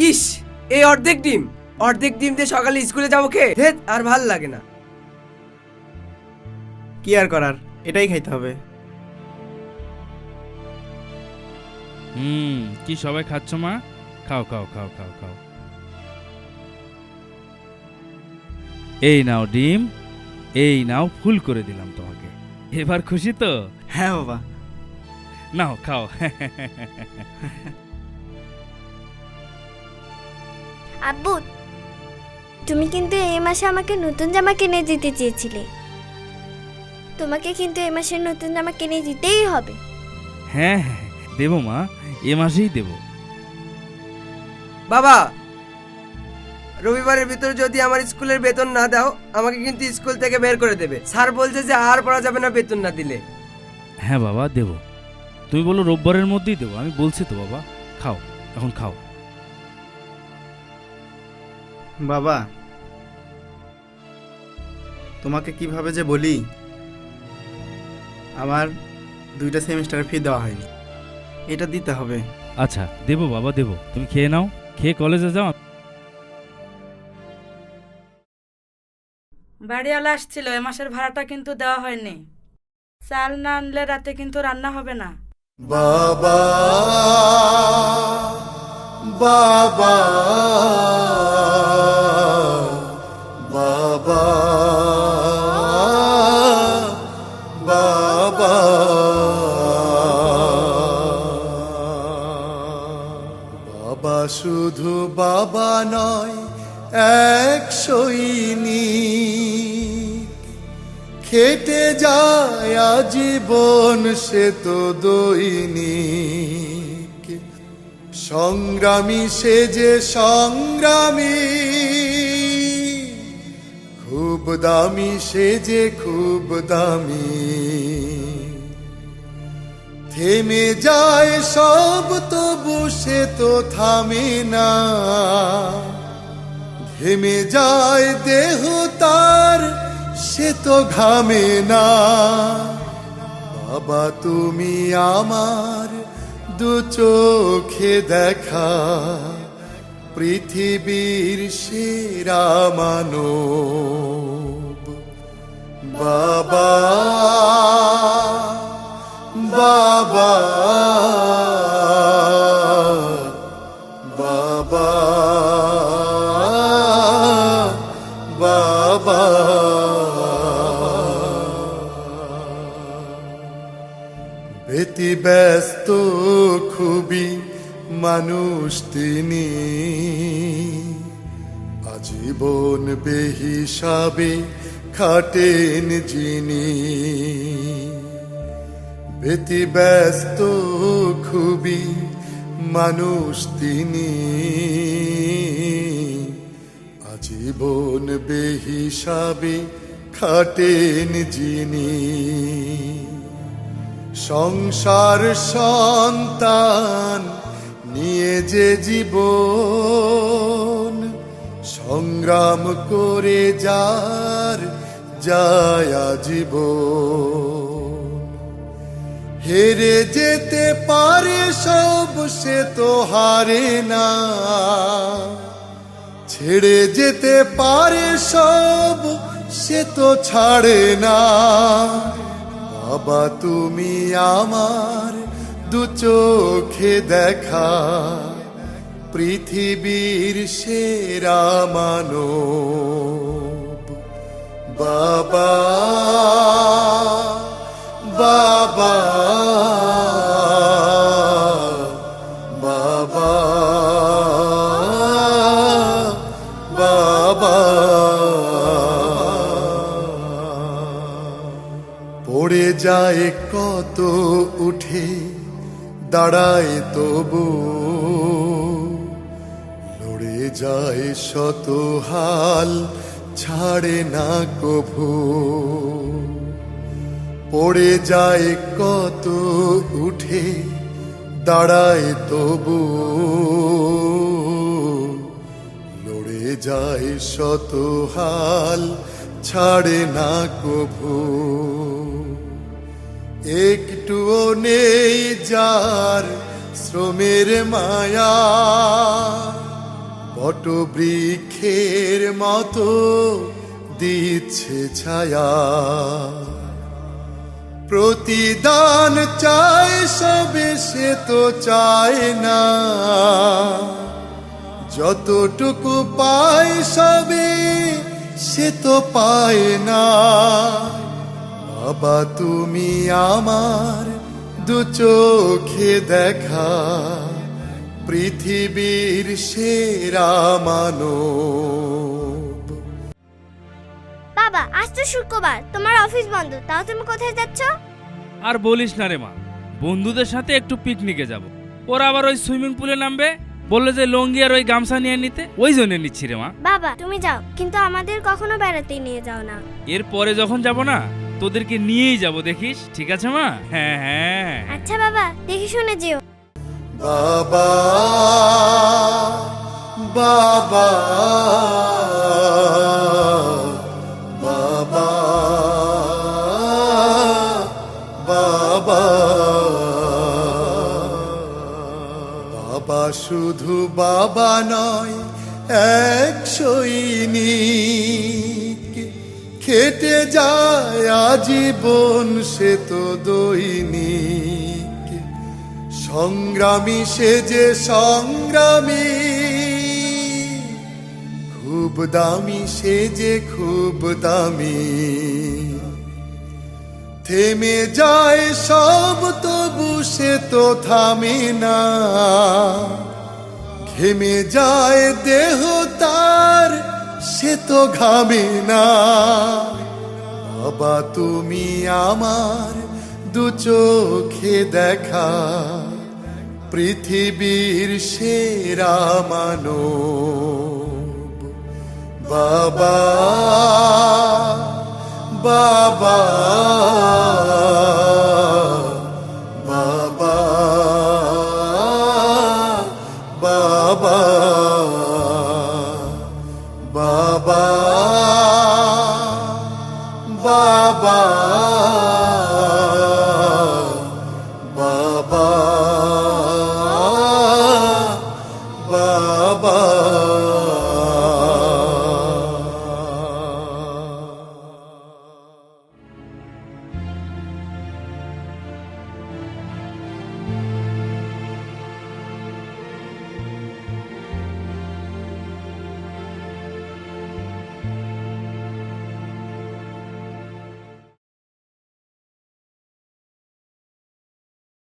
ইস, এই অর্ধেক ডিম দিয়ে সকালে স্কুলে যাবো খেয়ে ধেৎ, আর ভাল লাগে না। কি আর করার, এটাই খাইতে হবে। কি সবাই খাচ্ছ মা? খাও খাও খাও খাও খাও। এই নাও ডিম, এই নাও ফুল করে দিলাম তোমাকে। এবার খুশি তো? হ্যাঁ বাবা। নাও খাও। আব্বু, তুমি কিন্তু এই মাসে আমাকে নতুন জামা কিনে দিতে চেয়েছিলে। তোমাকে কিন্তু এই মাসে নতুন জামা কিনে দিতেই হবে। হ্যাঁ হ্যাঁ দেবো মা, এ মাসেই দেবো। বাবা, রবিবারের ভিতরে যদি আমার স্কুলের বেতন না দাও, আমাকে কিন্তু স্কুল থেকে বের করে দেবে। স্যার বলছে যে আর পড়া যাবে না বেতন না দিলে। হ্যাঁ বাবা দেবো, তুমি বলো রোববারের মধ্যেই দেবো। আমি বলছি তো বাবা, খাও এখন খাও। বাবা, তোমাকে কিভাবে যে বলি, আমার 2টা সেমিস্টারের ফি দেওয়া হয়নি, এটা দিতে হবে। আচ্ছা দেবো বাবা দেবো, তুমি খেয়ে নাও, খেয়ে কলেজে যাও। বাড়িওয়ালা আসছিল, এ মাসের ভাড়াটা কিন্তু দেওয়া হয়নি। চাল না আনলে রাতে কিন্তু রান্না হবে না। বাবা বাবা বাবা বাবা, বাবা শুধু বাবা নয়, এক সৈনিক, খেটে যায় আজীবন সে তো দৈনিক। সংগ্রামী সে যে সংগ্রামী, খুব দামি সে যে খুব দামি। থেমে যায় সব তবু সে তো থামে না, থেমে যায় দেহ তার সে তো ঘামে না। বাবা তুমি আমার দু চোখে দেখা, পৃথিবীর সেরা মানব। বাবা বাবা বাবা বাবা, ব্যতিব্যস্ত খুবই মানুষ তিনি, আজীবন বেহিসাবে খাটেন যিনি। ব্যতিব্যস্ত খুবই মানুষ তিনি, আজীবন বেহিসাবে খাটেন যিনি। সংসার সন্তান নিয়ে যে জীবন সংগ্রাম করে যার যায় জীবন। হেরে যেতে পারে সব সে তো হারে না, ছেড়ে যেতে পারে সব সে তো ছাড়ে না। বাবা তুমি আমার দু চোখে দেখা, পৃথিবীর সেরা মানব। বাবা বাবা বাবা বাবা, পড়ে যায় কত উঠে দাঁড়ায় তবু, লড়ে যায় শত হাল ছাড়ে না কভু। পড়ে যায় কত উঠে দাঁড়ায় তবু, লড়ে যায় শত হাল ছাড়ে না কভু। একটুও নেই যার শ্রমের মায়া, বটবৃক্ষের মতো দিচ্ছে ছায়া, প্রতিদান চায় সবে সে তো চায় না, যতটুকু পায় সবে সে তো পায় না। বাবা তুমি আমার দু চোখে দেখা পৃথিবীর সেরা মানব। বাবা আজ তো শুক্রবার, তোমার অফিস বন্ধ, তাও তুমি কোথায় যাচ্ছ? আর বলিস না রে মা, বন্ধুদের সাথে একটু পিকনিকে যাব। ওরা আবার ওই সুইমিং পুলে নামবে, বললো যে লঙ্গি আর ওই গামছা নিয়ে নিতে, ওই জন্য নিচ্ছি রে মা। বাবা তুমি যাও, কিন্তু আমাদের কখনো বেড়াতে নিয়ে যাও না। এর পরে যখন যাব না, তোদেরকে নিয়েই যাব, দেখিস। ঠিক আছে মা? হ্যাঁ হ্যাঁ। আচ্ছা বাবা, দেখি শুনে যেও। বাবা বাবা বাবা বাবা, বাবা শুধু বাবা নয়, এক সৈনিক, খেটে যায় আজীবন সে তো দৈনিক, সংগ্রামী সে যে সংগ্রামী, খুব দামি সে যে খুব দামি, থেমে যায় সব তবু সে তো থামে না, ঘেমে যায় দেহ তার সে তো ঘামে না। বাবা তুমি আমার দু চোখে দেখা পৃথিবীর সেরা মানব। বাবা বাবা বাবা বাবা।